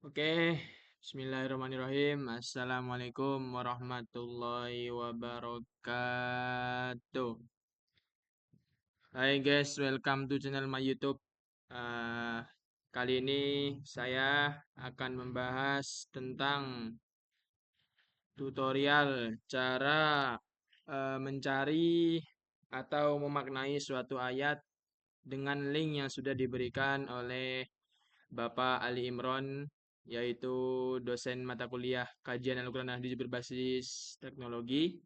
Oke, Bismillahirrahmanirrahim. Assalamualaikum warahmatullahi wabarakatuh. Hai guys, welcome to channel my YouTube. Eh, Kali ini saya akan membahas tentang tutorial cara mencari atau memaknai suatu ayat dengan link yang sudah diberikan oleh Bapak Ali Imron, yaitu dosen mata kuliah kajian Al-Quran dan Hadis berbasis teknologi.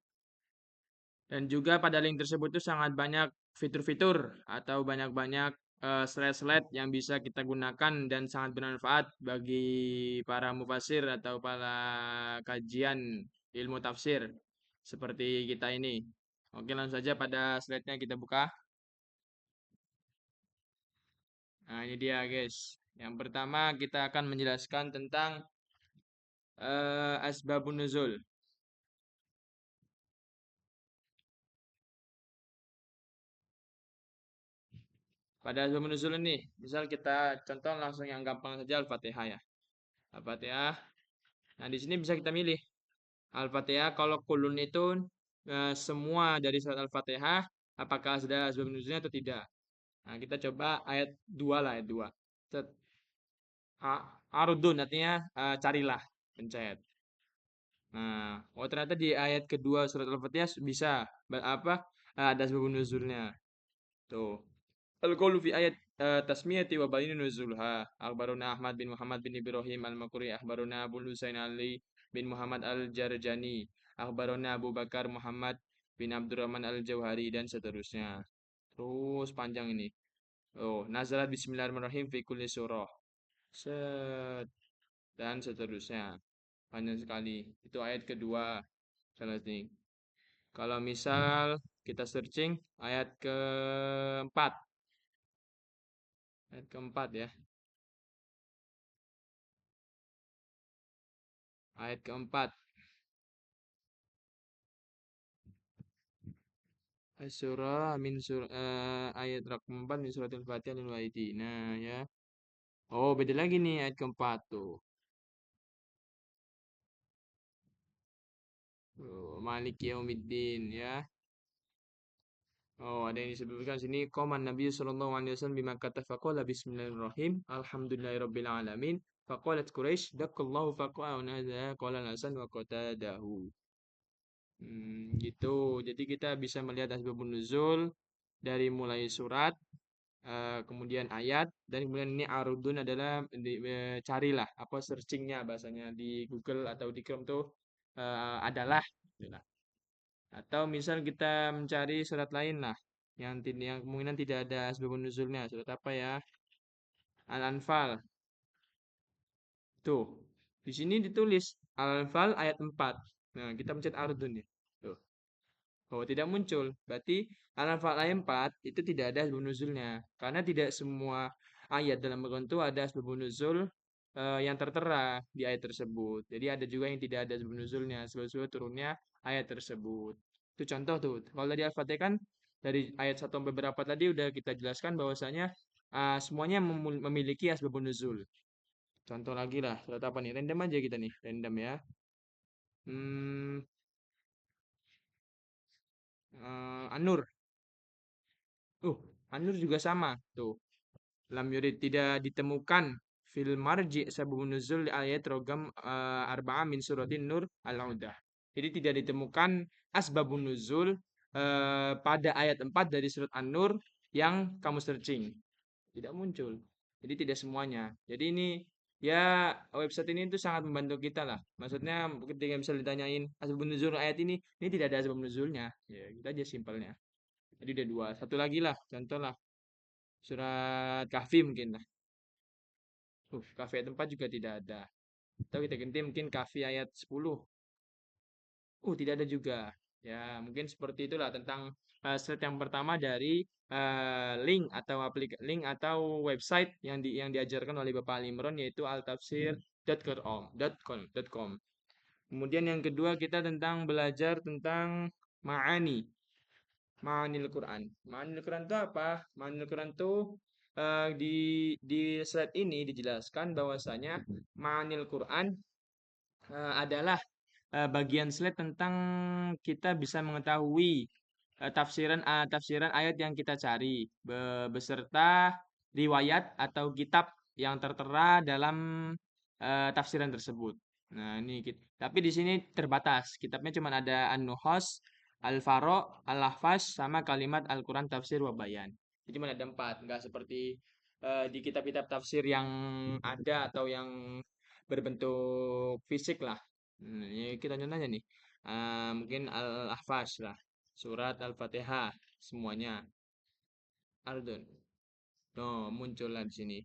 Dan juga pada link tersebut itu sangat banyak fitur-fitur atau banyak-banyak slide-slide yang bisa kita gunakan dan sangat bermanfaat bagi para mufasir atau para kajian ilmu tafsir seperti kita ini. Oke, langsung saja pada slide-nya kita buka. Nah, ini dia guys. Yang pertama kita akan menjelaskan tentang asbabun nuzul. Pada asbabun nuzul ini, misal kita contoh langsung yang gampang saja Al-Fatihah ya. Al-Fatihah. Nah, di sini bisa kita milih. Al-Fatihah kalau kulun itu semua dari surat Al-Fatihah apakah ada asbabun nuzulnya atau tidak. Nah, kita coba ayat 2 lah, ayat 2. Set. Arudun artinya carilah, pencet. Nah, oh ternyata di ayat kedua surat Al-Fatihah bisa apa ada asbabun nuzulnya. Tuh. Al-qawlu fi ayat tasmiyati wa bayani nuzulha. Akhbaruna Ahmad bin Muhammad bin Ibrahim al-Makuri. Akhbaruna Abu Husain Ali bin Muhammad al-Jarjani. Akhbaruna Abu Bakar Muhammad bin Abdurrahman al-Jauhari dan seterusnya. Terus panjang ini. Oh, nazalat bismillahirrahmanirrahim fi kulli surah. Set dan seterusnya. Panjang sekali. Itu ayat kedua. Salah nih. Kalau misal kita searching ayat keempat. Ayat keempat ya. Ayat keempat. Surah min ayat rakam 4 min suratul Fatihah lil Nah, ya. Oh, beda lagi nih ayat keempat tuh. Oh, Maliki Yaumiddin ya. Oh, ada yang disebutkan sini qaman Nabi sallallahu alaihi wasallam bima kata faqala bismillahirrahmanirrahim alhamdulillahirabbil alamin faqalat Quraisy dakallahu faqala hadza qala Hasan wa qatadahu. Gitu. Jadi kita bisa melihat asbabun nuzul dari mulai surat, kemudian ayat, dan kemudian ini arudun adalah carilah apa searchingnya bahasanya di Google atau di Chrome tuh adalah gitu lah. Atau misal kita mencari surat lain lah yang kemungkinan tidak ada asbabun nuzulnya. Surat apa ya? Al-Anfal. Tuh. Di sini ditulis Al-Anfal ayat 4. Nah, kita mencet arudun ya. Tuh. Oh, tidak muncul. Berarti Al-Anfal ayat 4 itu tidak ada asbab nuzulnya. Karena tidak semua ayat dalam Al-Quran itu ada asbab nuzul yang tertera di ayat tersebut. Jadi ada juga yang tidak ada asbab nuzulnya. Sebab turunnya ayat tersebut. Itu contoh tuh. Kalau tadi Al-Fatihah kan dari ayat 1 sampai beberapa tadi udah kita jelaskan bahwasanya semuanya memiliki asbab nuzul. Contoh lagi lah. Surat apa nih? Random aja kita nih. Random ya. Hmm, An-Nur. Uh, An-Nur juga sama. Tuh. Lam yurid tidak ditemukan fil marji sababun nuzul ayat rogam arba'ah min suratin Nur al-Udah. Jadi tidak ditemukan asbabun nuzul pada ayat 4 dari surat An-Nur yang kamu searching. Tidak muncul. Jadi tidak semuanya. Jadi ini ya website ini itu sangat membantu kita lah. Maksudnya ketika misalnya ditanyain asbabun nuzul ayat ini tidak ada asbab nuzulnya. Ya, kita aja simpelnya. Jadi udah dua. Satu lagi lah, contoh lah. Surat Kahfi mungkin lah. Kahfi ayat 4 juga tidak ada. Atau kita ganti mungkin Kahfi ayat 10. Tidak ada juga. Ya, mungkin seperti itulah tentang slide yang pertama dari link atau website yang diajarkan oleh Bapak Ali Imron yaitu altafsir.com. Kemudian yang kedua kita tentang belajar tentang ma'ani, ma'anil Quran. Ma'anil Quran itu apa? Ma'anil Quran itu di slide ini dijelaskan bahwasanya ma'anil Quran adalah bagian slide tentang kita bisa mengetahui tafsiran ayat yang kita cari beserta riwayat atau kitab yang tertera dalam tafsiran tersebut. Nah, tapi di sini terbatas. Kitabnya cuma ada An-Nuhas, Al-Faro, Al-Ahfaz, sama kalimat Al-Quran Tafsir wa Bayan. Jadi cuma ada empat, nggak seperti di kitab-kitab tafsir yang ada atau yang berbentuk fisik lah. Ini kita contohnya nih. Mungkin Al-Ahfaz lah. Surat Al-Fatihah. Semuanya. Ardun. No, muncullah di sini.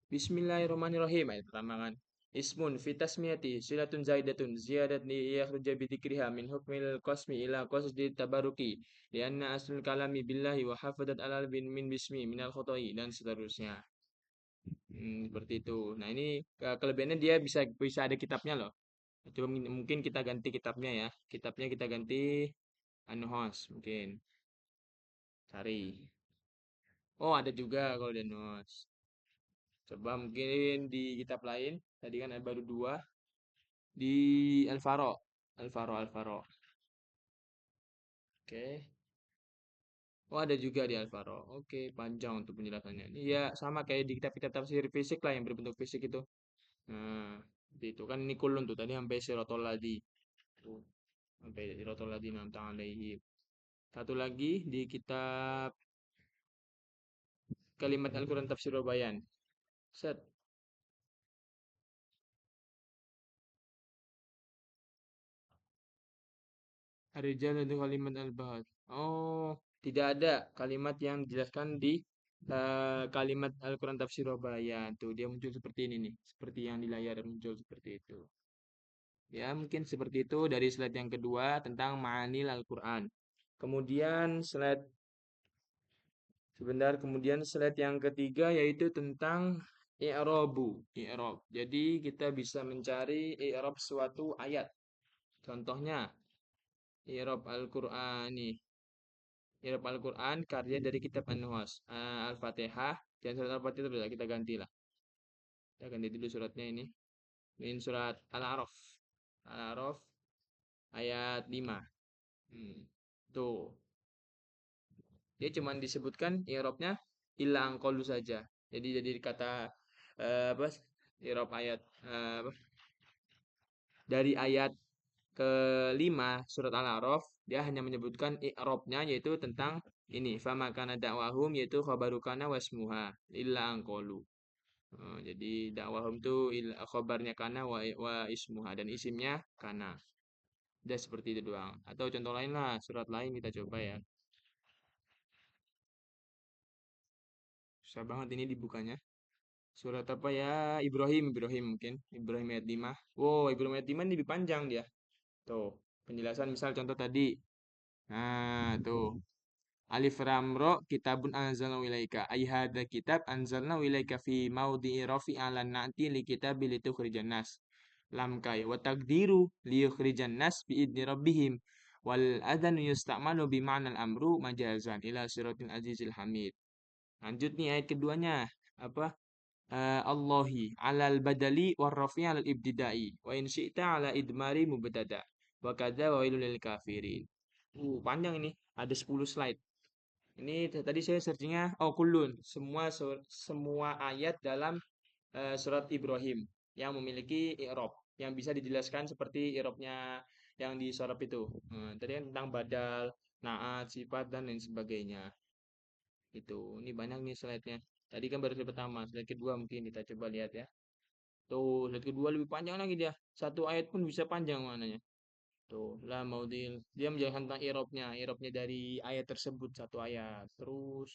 Bismillahirrahmanirrahim. Ayat pertama kan. Ismun fitasmiyati silatun zaidatun ziyadat li yakhruja bidikriha min hukmil qasmi ila qasdi tabaruki lianna aslul kalami billahi wa hafadat alal bin min bismi minal khoto'i dan seterusnya. Seperti itu. Nah, ini kelebihannya dia bisa bisa ada kitabnya loh. Coba mungkin kita ganti kitabnya ya. Kitabnya kita ganti Anhos mungkin. Cari. Oh, ada juga kalau di Anhos. Coba mungkin di kitab lain. Tadi kan ada baru dua. Di Alvaro. Alvaro. Oke. Oh, ada juga di Alvaro. Oke, panjang untuk penjelasannya. Ini ya sama kayak di kitab-kitab tafsir fisik lah yang berbentuk fisik itu. Nah, seperti itu kan ini kulun tuh tadi sampai Sirotoladi. Tuh, sampai Sirotoladi nam alaihi. Satu lagi di kitab kalimat Al-Quran Tafsir Bayan. Set. Ar-Rijal itu kalimat Al-Bahad. Oh, tidak ada kalimat yang dijelaskan di kalimat Al-Quran Tafsir Bayan. Tuh, dia muncul seperti ini nih. Seperti yang di layar muncul seperti itu. Ya, mungkin seperti itu dari slide yang kedua tentang Ma'anil Al-Quran. Kemudian kemudian slide yang ketiga yaitu tentang i'robu, i'rob. Jadi kita bisa mencari i'rob suatu ayat. Contohnya i'rob Al-Qur'an nih. I'rob Al-Qur'an karya dari kitab An-Nuhas, Al-Fatihah dan surat Al-Fatihah bisa kita ganti lah. Kita ganti dulu suratnya ini. Ini surat Al-A'raf. Al-A'raf ayat 5. Tuh. Dia cuma disebutkan i'robnya illa angkolu saja. Jadi kata apa? I'rob ayat apa? Dari ayat kelima surat Al-A'raf dia hanya menyebutkan i'robnya yaitu tentang ini fama kana dakwahum yaitu khabarukana wasmuha illa angkolu. Jadi dakwahum itu khabarnya kana wa ismuha dan isimnya kana. Udah seperti itu doang. Atau contoh lain lah, surat lain kita coba ya. Susah banget ini dibukanya. Surat apa ya? Ibrahim mungkin. Ibrahim ayat 5. Wow, Ibrahim ayat 5 ini lebih panjang dia. Tuh, penjelasan misal contoh tadi. Nah, tuh. Alif Ram Ra kitabun anzalna ilaika. Ay hadza kitab anzalna ilaika fi maudhi'i rafi'alan na'ti li kitabi litukhrijan nas. Lam kai wa taqdiru liyukhrijan nas bi idni rabbihim. Wal adhan yusta'malu bi ma'nal amru majazan ila siratil azizil hamid. Lanjut nih ayat keduanya. Apa? Allahi alal badali warrafi alal ibtidai wa in syi'ta ala idmari mubtada wa kadza wa wailul lil kafirin. Panjang ini, ada 10 slide. Ini tadi saya searchingnya kulun, semua ayat dalam surat Ibrahim yang memiliki i'rob yang bisa dijelaskan seperti i'robnya yang di sorab itu. Tadi kan tentang badal, naat, sifat dan lain sebagainya. Itu, ini banyak nih slide-nya. Tadi kan baru slide pertama, slide kedua mungkin kita coba lihat ya. Tuh, slide kedua lebih panjang lagi dia. Satu ayat pun bisa panjang maknanya. Tuh, lah mau dia menjelaskan tentang irobnya dari ayat tersebut satu ayat. Terus,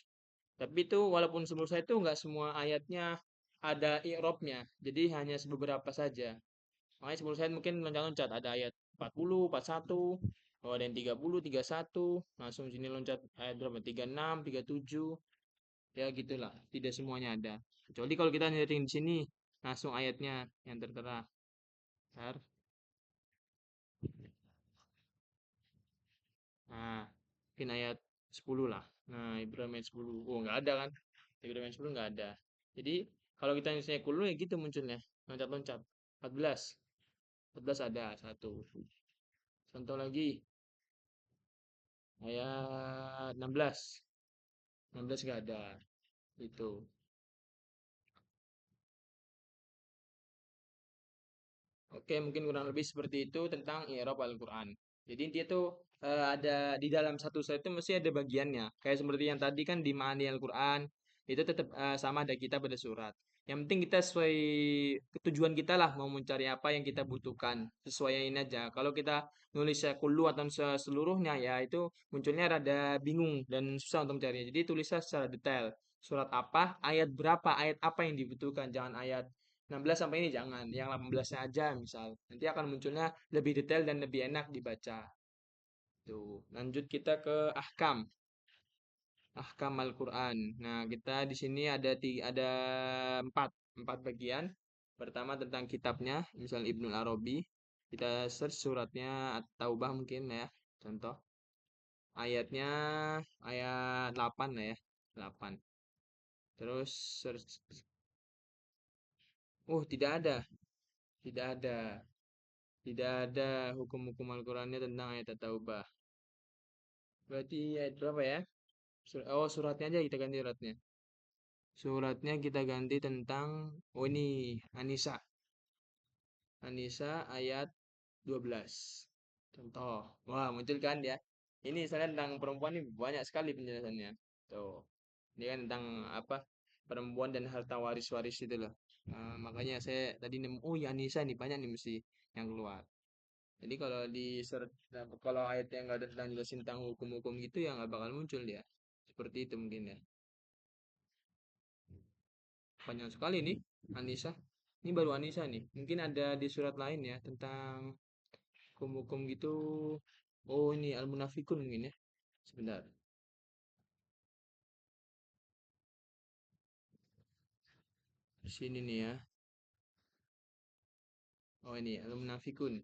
tapi itu walaupun sebelum saya itu nggak semua ayatnya ada irobnya. Jadi hanya beberapa saja. Makanya sebelum saya mungkin loncat-loncat ada ayat 40, 41, oh, ada yang 30, 31, langsung sini loncat ayat berapa? 36, 37. Ya gitulah, tidak semuanya ada. Kecuali kalau kita nyari di sini langsung ayatnya yang tertera. Bentar. Nah, mungkin ayat 10 lah. Nah, Ibrahim ayat 10. Oh, nggak ada kan? 3 banding 10 nggak ada. Jadi kalau kita misalnya kullu ya gitu munculnya, loncat-loncat. 14, 14 ada satu. Contoh lagi, ayat 16, 16 nggak ada. Itu. Oke, mungkin kurang lebih seperti itu tentang i'rab Al-Qur'an. Jadi intinya tuh ada di dalam satu slide itu mesti ada bagiannya. Kayak seperti yang tadi kan di Ma'ani Al-Qur'an itu tetap sama ada kitab ada surat. Yang penting kita sesuai ketujuan kita lah mau mencari apa yang kita butuhkan. Sesuaiin aja. Kalau kita nulisnya kullu atau seluruhnya ya itu munculnya rada bingung dan susah untuk mencarinya. Jadi tulisnya secara detail. Surat apa, ayat apa yang dibutuhkan. Jangan ayat 16 sampai ini jangan, yang 18-nya aja misal. Nanti akan munculnya lebih detail dan lebih enak dibaca. Tuh, lanjut kita ke ahkam, ahkam Al-Qur'an. Nah, kita di sini ada empat, empat bagian. Pertama tentang kitabnya, misal Ibnul Arabi. Kita search suratnya At-Taubah mungkin ya, contoh. Ayatnya ayat 8 lah ya, 8. Terus search, tidak ada, tidak ada. Tidak ada hukum-hukum Al-Qur'annya tentang ayat At-Taubah. Berarti ayat berapa ya? Suratnya aja kita ganti suratnya. Suratnya kita ganti tentang ini Anisa. Anisa ayat 12. Contoh. Wah, muncul kan ya. Ini misalnya tentang perempuan ini banyak sekali penjelasannya. Tuh. Ini kan tentang apa? Perempuan dan harta waris-waris itu loh. Makanya saya tadi nemu, oh ya Anisa nih banyak nih mesti yang keluar. Jadi kalau kalau ayat yang nggak ada tentang jelasin tentang hukum-hukum gitu ya nggak bakal muncul dia. Seperti itu mungkin ya. Panjang sekali nih Anissa. Ini baru Anissa nih. Mungkin ada di surat lain ya tentang hukum-hukum gitu. Oh ini Al-Munafikun mungkin ya. Sebentar. Di sini nih ya. Oh ini Al-Munafikun.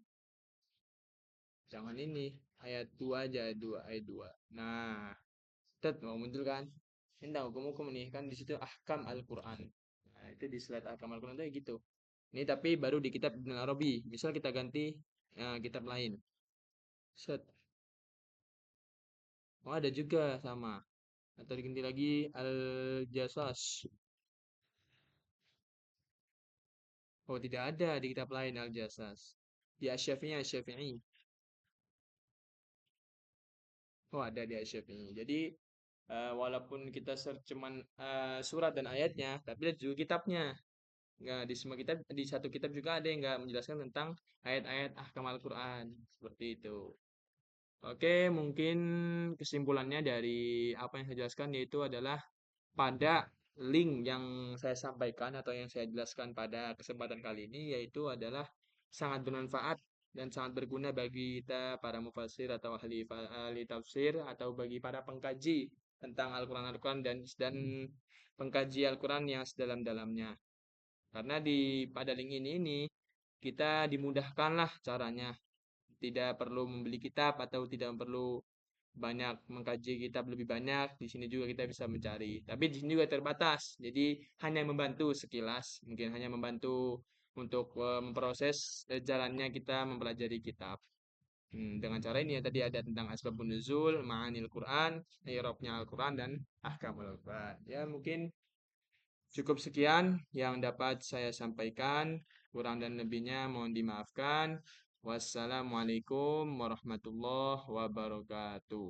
Jangan ini. Ayat 2 aja, 2 ayat 2. Nah, mau muncul kan? Ini tentang hukum-hukum nih kan di situ ahkam Al-Qur'an. Nah, itu di slide ahkam Al-Qur'an itu kayak gitu. Ini tapi baru di kitab Ibn Arabi. Misal kita ganti kitab lain. Set. Oh ada juga sama. Atau diganti lagi Al-Jasas. Oh tidak ada di kitab lain Al-Jasas. Di Asy-Syafi'i Asy-Syafi'i. Oh ada di Asy-Syafi'i. Jadi walaupun kita search cuman surat dan ayatnya, tapi ada juga kitabnya. Nggak di semua kitab, di satu kitab juga ada yang nggak menjelaskan tentang ayat-ayat ahkam Al-Quran. Seperti itu. Oke, mungkin kesimpulannya dari apa yang saya jelaskan yaitu adalah pada link yang saya sampaikan atau yang saya jelaskan pada kesempatan kali ini yaitu adalah sangat bermanfaat dan sangat berguna bagi kita para mufasir atau ahli tafsir atau bagi para pengkaji tentang Al-Quran dan pengkaji Al-Quran yang sedalam-dalamnya. Karena pada link ini kita dimudahkanlah caranya. Tidak perlu membeli kitab atau tidak perlu banyak mengkaji kitab lebih banyak. Di sini juga kita bisa mencari. Tapi di sini juga terbatas. Jadi hanya membantu sekilas, mungkin hanya membantu untuk memproses jalannya kita mempelajari kitab. Dengan cara ini ya tadi ada tentang asbabun nuzul, ma'anil Quran, i'rabnya Al-Quran dan ahkamul Quran. Ya mungkin cukup sekian yang dapat saya sampaikan. Kurang dan lebihnya mohon dimaafkan. Wassalamualaikum warahmatullahi wabarakatuh.